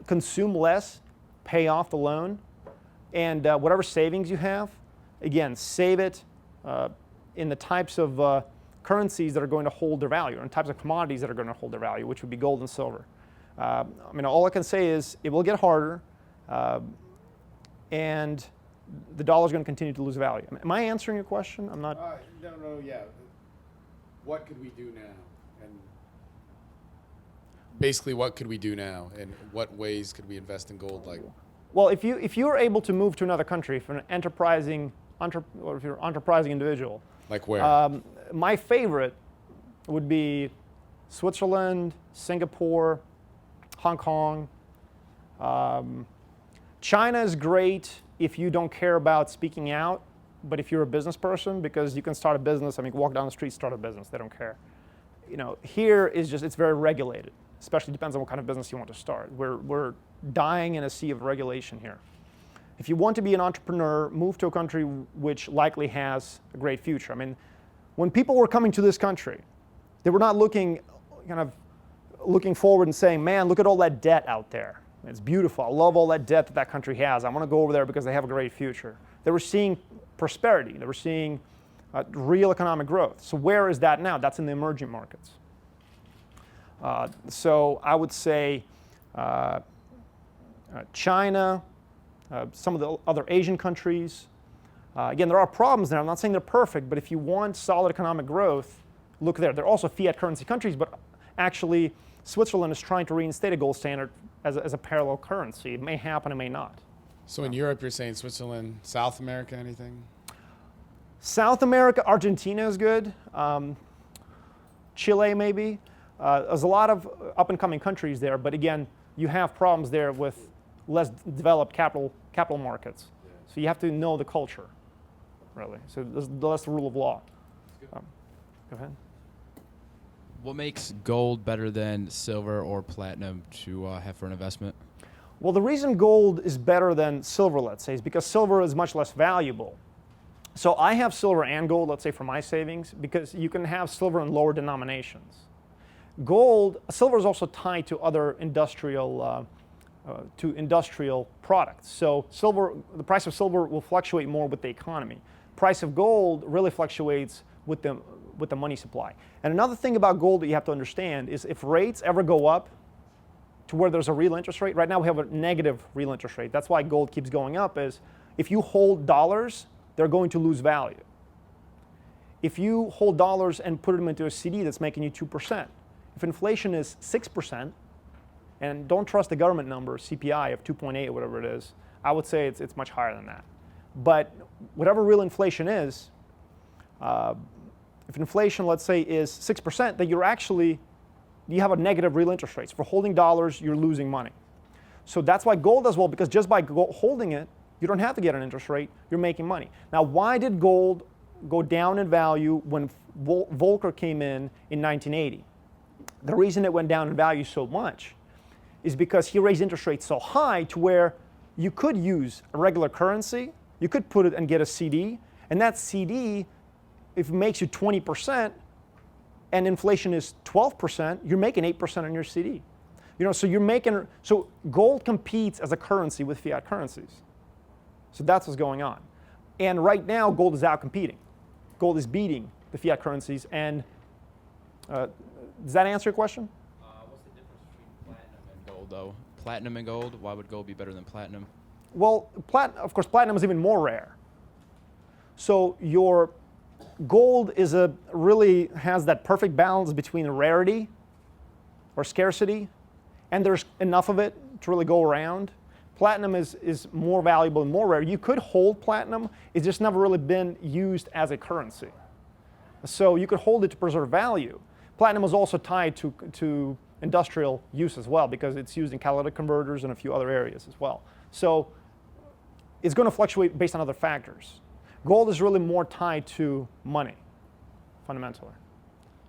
consume less, pay off the loan, and whatever savings you have, again, save it in the types of currencies that are going to hold their value, and types of commodities that are going to hold their value, which would be gold and silver. I mean, all I can say is it will get harder, and the dollar is going to continue to lose value. Am I answering your question? I'm not. No, yeah. What could we do now? And basically, what could we do now? And what ways could we invest in gold? Like, well, if you're able to move to another country, if you're an enterprising individual. Like where? My favorite would be Switzerland, Singapore, Hong Kong. China is great if you don't care about speaking out, but if you're a business person, because you can start a business, I mean, walk down the street, start a business, they don't care. You know, here is just, it's very regulated, especially depends on what kind of business you want to start. We're dying in a sea of regulation here. If you want to be an entrepreneur, move to a country which likely has a great future. I mean, when people were coming to this country, they were not looking forward and saying, man, look at all that debt out there. It's beautiful. I love all that debt that country has. I want to go over there because they have a great future. They were seeing prosperity. They were seeing real economic growth. So where is that now? That's in the emerging markets. So I would say China, some of the other Asian countries. Again, there are problems there. I'm not saying they're perfect, but if you want solid economic growth, look there. They're also fiat currency countries, but actually Switzerland is trying to reinstate a gold standard as a parallel currency. It may happen, it may not. So in Europe, you're saying Switzerland, South America, anything? South America, Argentina is good. Chile maybe. There's a lot of up-and-coming countries there, but again, you have problems there with less developed capital markets. Yeah. So you have to know the culture, really. So that's the rule of law. Go ahead. What makes gold better than silver or platinum to have for an investment? Well, the reason gold is better than silver, let's say, is because silver is much less valuable. So I have silver and gold, let's say, for my savings, because you can have silver in lower denominations. Silver is also tied to other industrial products. So the price of silver will fluctuate more with the economy. Price of gold really fluctuates with the money supply. And another thing about gold that you have to understand is if rates ever go up to where there's a real interest rate, right now we have a negative real interest rate. That's why gold keeps going up, is if you hold dollars, they're going to lose value. If you hold dollars and put them into a CD that's making you 2%, if inflation is 6%, and don't trust the government number, CPI of 2.8 or whatever it is, I would say it's much higher than that. But whatever real inflation is, if inflation, let's say, is 6%, then you have a negative real interest rate. So for holding dollars, you're losing money. So that's why gold does well, because just by holding it, you don't have to get an interest rate, you're making money. Now, why did gold go down in value when Volcker came in 1980? The reason it went down in value so much is because he raised interest rates so high to where you could use a regular currency, you could put it and get a CD, and that CD, if it makes you 20% and inflation is 12%, you're making 8% on your CD. So gold competes as a currency with fiat currencies. So that's what's going on. And right now, gold is out competing. Gold is beating the fiat currencies. And does that answer your question? What's the difference between platinum and gold, though? Platinum and gold, why would gold be better than platinum? Well, of course, platinum is even more rare. So your gold really has that perfect balance between rarity or scarcity, and there's enough of it to really go around. Platinum is more valuable and more rare. You could hold platinum, it's just never really been used as a currency. So you could hold it to preserve value. Platinum is also tied to industrial use as well, because it's used in catalytic converters and a few other areas as well. So it's going to fluctuate based on other factors. Gold is really more tied to money, fundamentally.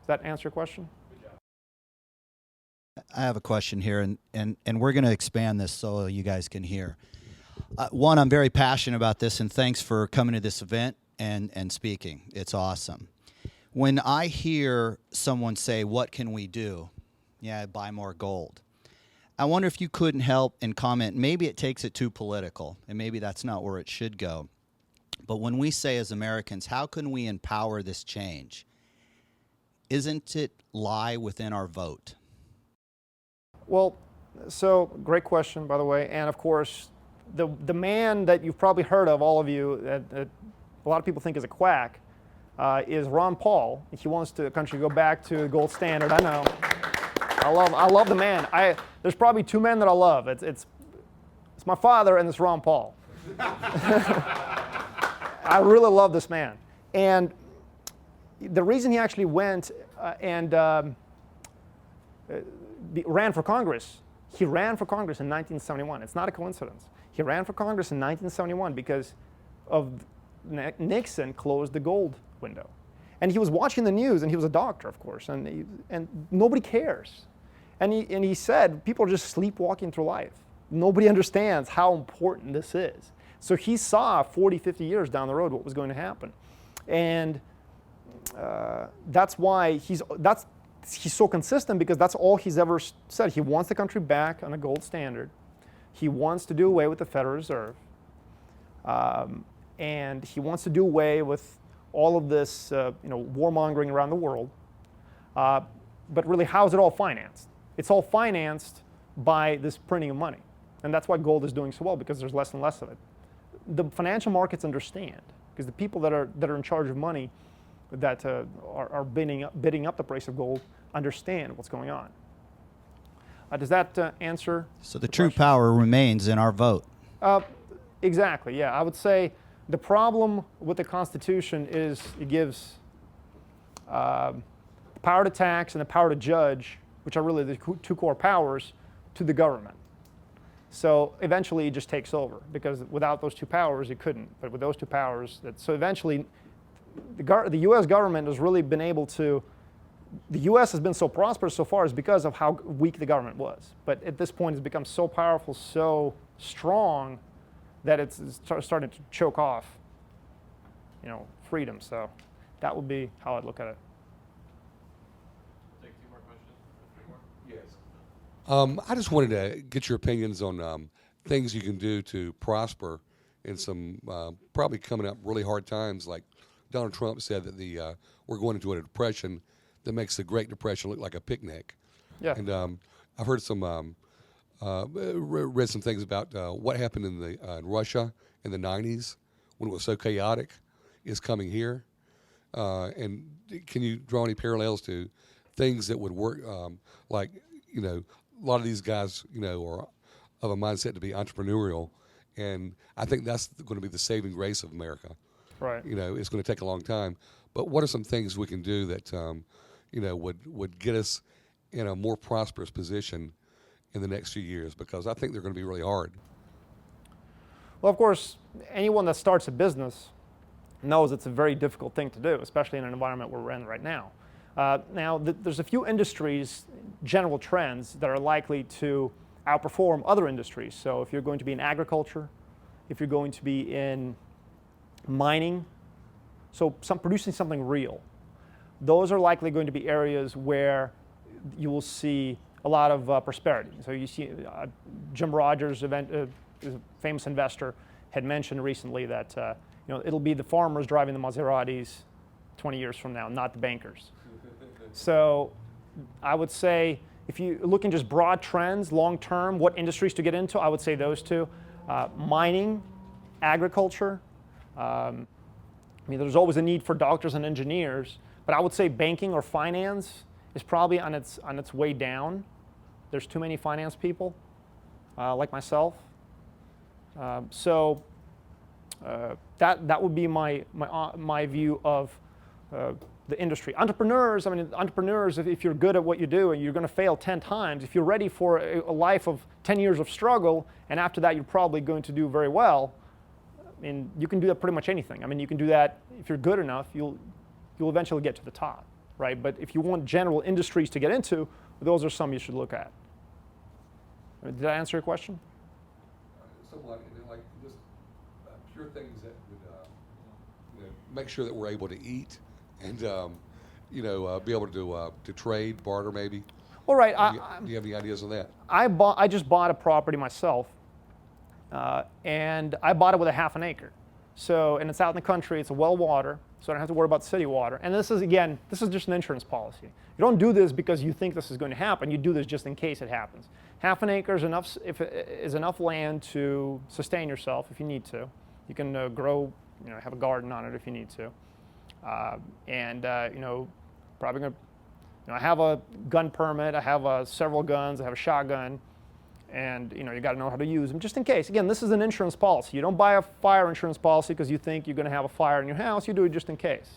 Does that answer your question? I have a question here, and we're going to expand this so you guys can hear. One, I'm very passionate about this, and thanks for coming to this event and speaking. It's awesome. When I hear someone say, what can we do? Yeah, buy more gold. I wonder if you couldn't help and comment. Maybe it takes it too political, and maybe that's not where it should go. But when we say as Americans, how can we empower this change? Isn't it lie within our vote? Well, so great question, by the way. And of course, the man that you've probably heard of, all of you, that a lot of people think is a quack, is Ron Paul. He wants the country to go back to the gold standard. I know. I love the man. There's probably two men that I love. It's my father and it's Ron Paul. I really love this man. And the reason he actually went and ran for Congress, he ran for Congress in 1971. It's not a coincidence. He ran for Congress in 1971 because of Nixon closed the gold window. And he was watching the news, and he was a doctor, of course, and nobody cares. And he said, people are just sleepwalking through life. Nobody understands how important this is. So he saw 40, 50 years down the road what was going to happen. And that's why he's so consistent, because that's all he's ever said. He wants the country back on a gold standard. He wants to do away with the Federal Reserve. And he wants to do away with all of this warmongering around the world. But really, how is it all financed? It's all financed by this printing of money. And that's why gold is doing so well, because there's less and less of it. The financial markets understand, because the people that are in charge of money that are bidding up the price of gold understand what's going on. Does that answer? So the true power remains in our vote. Exactly, yeah. I would say the problem with the Constitution is it gives power to tax and the power to judge, which are really the two core powers, to the government. So eventually it just takes over, because without those two powers it couldn't. But with those two powers, so eventually the U.S. government has really been able to, the U.S. has been so prosperous so far is because of how weak the government was. But at this point it's become so powerful, so strong, that it's starting to choke off, freedom. So that would be how I'd look at it. Take two more questions. Yes. I just wanted to get your opinions on things you can do to prosper in some probably coming up really hard times. Like Donald Trump said that we're going into a depression that makes the Great Depression look like a picnic. Yeah. And I've heard some, read some things about what happened in Russia in the 90s when it was so chaotic is coming here. And can you draw any parallels to things that would work, like, a lot of these guys, are of a mindset to be entrepreneurial, and I think that's going to be the saving grace of America. Right. It's going to take a long time, but what are some things we can do that, would get us in a more prosperous position in the next few years? Because I think they're going to be really hard. Well, of course, anyone that starts a business knows it's a very difficult thing to do, especially in an environment where we're in right now. There's a few industries, general trends, that are likely to outperform other industries. So if you're going to be in agriculture, if you're going to be in mining, so producing something real, those are likely going to be areas where you will see a lot of prosperity. So you see Jim Rogers, is a famous investor, had mentioned recently that it'll be the farmers driving the Maseratis 20 years from now, not the bankers. So I would say, if you're looking just broad trends, long term, what industries to get into, I would say those two. Mining, agriculture. There's always a need for doctors and engineers, but I would say banking or finance is probably on its way down. There's too many finance people, like myself. So that would be my view of the industry. Entrepreneurs, if you're good at what you do and you're going to fail 10 times, if you're ready for a life of 10 years of struggle, and after that you're probably going to do very well, you can do that pretty much anything. You can do that if you're good enough, you'll eventually get to the top, right? But if you want general industries to get into, those are some you should look at. Did I answer your question? Somewhat, like just pure things that would make sure that we're able to eat and be able to trade, barter, maybe. All right. Do you have any ideas on that? I just bought a property myself, and I bought it with a half an acre. So, and it's out in the country. It's a well water, so I don't have to worry about city water. And this is just an insurance policy. You don't do this because you think this is going to happen. You do this just in case it happens. Half an acre is enough land to sustain yourself if you need to. You can grow, have a garden on it if you need to. Probably going to, I have a gun permit. I have several guns. I have a shotgun. And you got to know how to use them just in case. Again, this is an insurance policy. You don't buy a fire insurance policy because you think you're going to have a fire in your house. You do it just in case.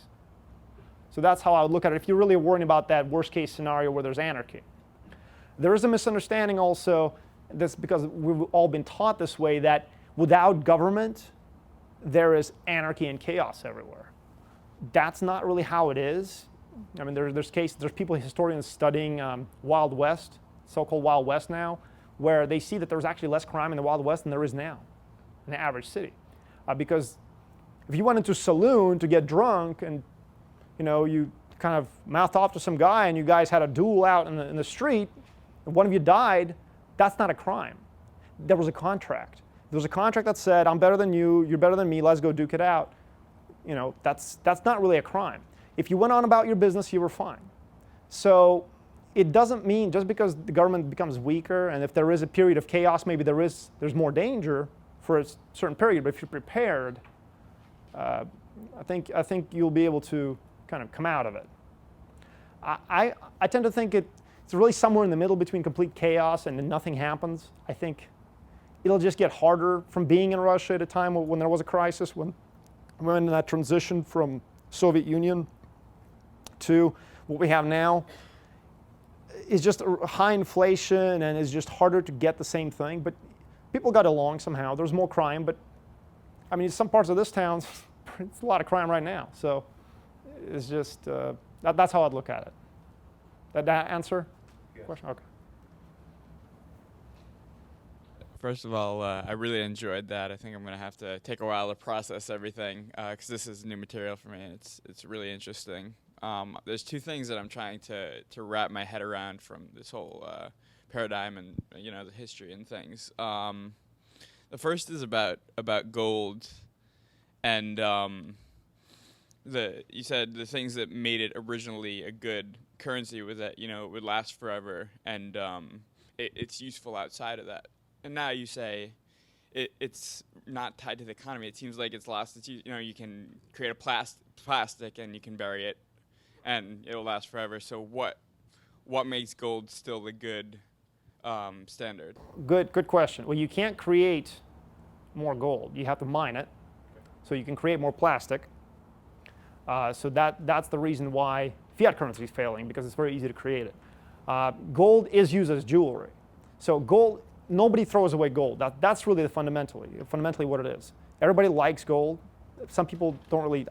So that's how I would look at it if you're really worrying about that worst case scenario where there's anarchy. There is a misunderstanding also, that's because we've all been taught this way, that without government, there is anarchy and chaos everywhere. That's not really how it is. I mean, there's people, historians studying Wild West, so-called Wild West now, where they see that there's actually less crime in the Wild West than there is now in the average city. Because if you went into a saloon to get drunk and you kind of mouthed off to some guy and you guys had a duel out in the street, and one of you died, that's not a crime. There was a contract. There was a contract that said, I'm better than you, you're better than me, let's go duke it out. That's not really a crime. If you went on about your business, you were fine. So it doesn't mean just because the government becomes weaker, and if there is a period of chaos, maybe there's more danger for a certain period, but if you're prepared, I think you'll be able to kind of come out of it. I tend to think it's really somewhere in the middle between complete chaos and then nothing happens. I think it'll just get harder from being in Russia at a time when there was a crisis, when that transition from Soviet Union to what we have now is just high inflation and it's just harder to get the same thing. But people got along somehow. There's more crime, but I mean, some parts of this town, it's a lot of crime right now. So it's just, that's how I'd look at it. That answer? Yeah. Question? Okay. First of all, I really enjoyed that. I think I'm going to have to take a while to process everything because this is new material for me, and it's really interesting. There's two things that I'm trying to wrap my head around from this whole paradigm and the history and things. The first is about gold, and you said the things that made it originally a good currency was that it would last forever, and it's useful outside of that. And now you say it's not tied to the economy. It seems like it's lost. It's, you can create a plastic and you can bury it, and it'll last forever. So what makes gold still the good standard? Good question. Well, you can't create more gold. You have to mine it. So you can create more plastic. So that's the reason why fiat currency is failing, because it's very easy to create it. Gold is used as jewelry. So gold, nobody throws away gold. That's really fundamentally what it is. Everybody likes gold. Some people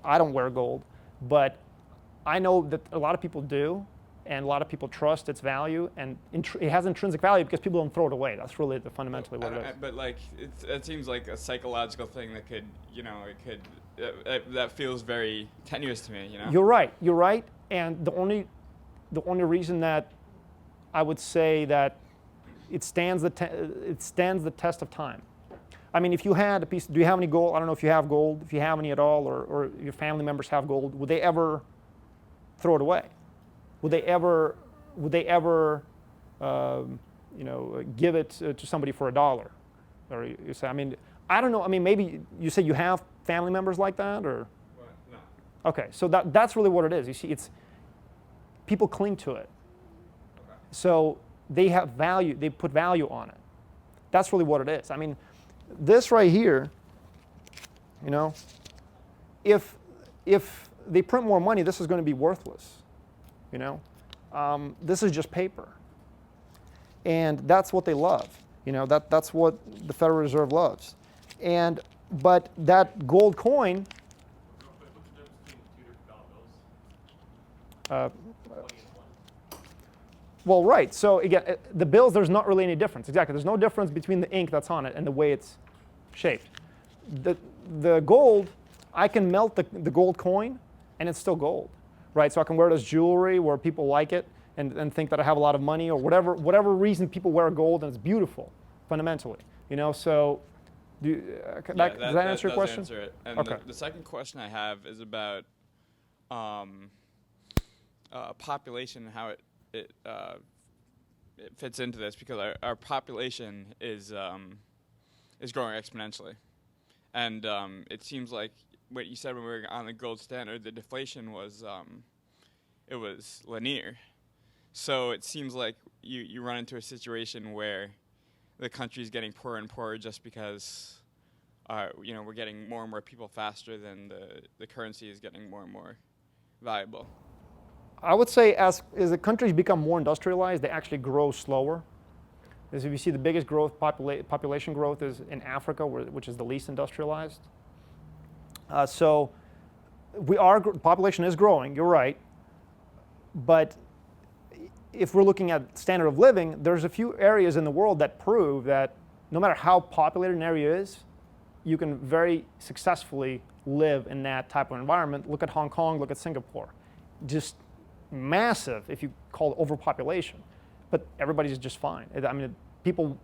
I don't wear gold, but I know that a lot of people do, and a lot of people trust its value, and it has intrinsic value because people don't throw it away. That's really fundamentally what it is. But it seems like a psychological thing that could, that feels very tenuous to me. You're right. And the only reason that I would say that it stands the test of time. I mean, if you had a piece, do you have any gold? I don't know if you have gold, if you have any at all, or your family members have gold. Would they ever throw it away? Would they ever give it to somebody for $1? Or you say, I mean, I don't know. I mean, maybe you say you have family members like that, or? Well, no. Okay, so that's really what it is. You see, it's people cling to it. Okay. So they have value. They put value on it. That's really what it is. I mean, this right here, if they print more money, this is going to be worthless. This is just paper, and that's what they love. That's what the Federal Reserve loves. But that gold coin. Well, right. So again, the bills, there's not really any difference. Exactly. There's no difference between the ink that's on it and the way it's shaped. The gold, I can melt the gold coin, and it's still gold, right? So I can wear it as jewelry where people like it and think that I have a lot of money, or whatever reason people wear gold, and it's beautiful, fundamentally. So does that answer your question? Answer it. And okay. The second question I have is about population, how it fits into this, because our population is growing exponentially, and it seems like what you said when we were on the gold standard, the deflation was it was linear. So it seems like you run into a situation where the country is getting poorer and poorer just because we're getting more and more people faster than the currency is getting more and more valuable. I would say as the countries become more industrialized, they actually grow slower. As if you see the biggest growth, population growth is in Africa, which is the least industrialized. So population is growing, you're right. But if we're looking at standard of living, there's a few areas in the world that prove that no matter how populated an area is, you can very successfully live in that type of environment. Look at Hong Kong, look at Singapore. Just massive if you call it overpopulation. But everybody's just fine. I mean, people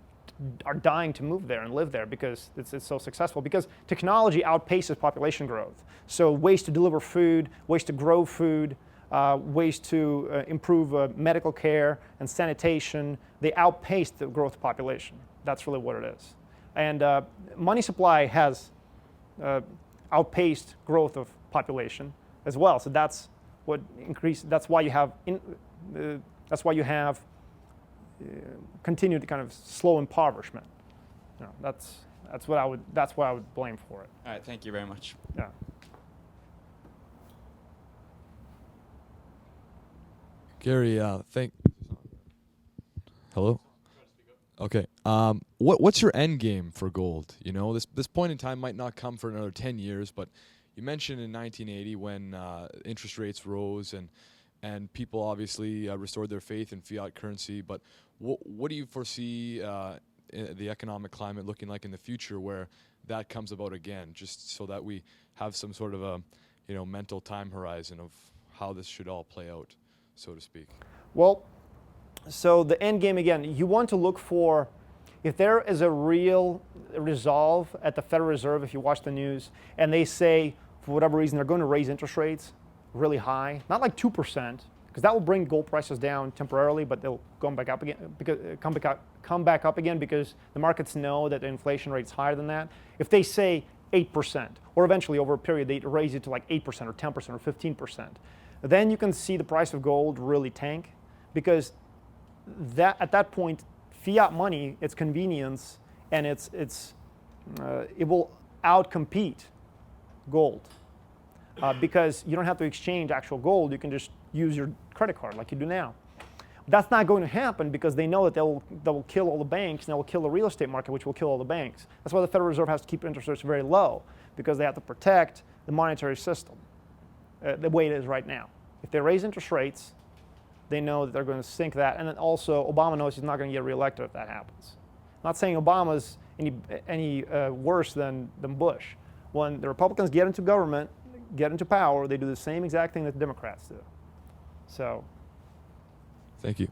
are dying to move there and live there because it's so successful, because technology outpaces population growth. So ways to deliver food, ways to grow food, ways to improve medical care and sanitation, they outpace the growth of population. That's really what it is. And money supply has outpaced growth of population as well. So that's what increase. That's why you have continued kind of slow impoverishment. That's what I would blame for it. All right, thank you very much. Yeah. Gary, Hello? Okay. What's your end game for gold? This point in time might not come for another 10 years, but you mentioned in 1980 when interest rates rose and people obviously restored their faith in fiat currency. But what do you foresee the economic climate looking like in the future where that comes about again, just so that we have some sort of a mental time horizon of how this should all play out, so to speak? Well, so the end game, again, you want to look for, if there is a real resolve at the Federal Reserve, if you watch the news, and they say, for whatever reason, they're going to raise interest rates really high, not like 2%, because that will bring gold prices down temporarily, but they'll come back up again, come back up again because the markets know that the inflation rate's higher than that. If they say 8%, or eventually over a period they raise it to like 8% or 10% or 15%, then you can see the price of gold really tank, because at that point, fiat money, its convenience, and it will outcompete gold, because you don't have to exchange actual gold. You can just use your credit card like you do now. That's not going to happen because they know that they'll kill all the banks, and they will kill the real estate market, which will kill all the banks. That's why the Federal Reserve has to keep interest rates very low, because they have to protect the monetary system the way it is right now. If they raise interest rates, they know that they're going to sink that. And then also, Obama knows he's not going to get reelected if that happens. I'm not saying Obama's any worse than Bush. When the Republicans get into government, get into power, they do the same exact thing that the Democrats do. So. Thank you.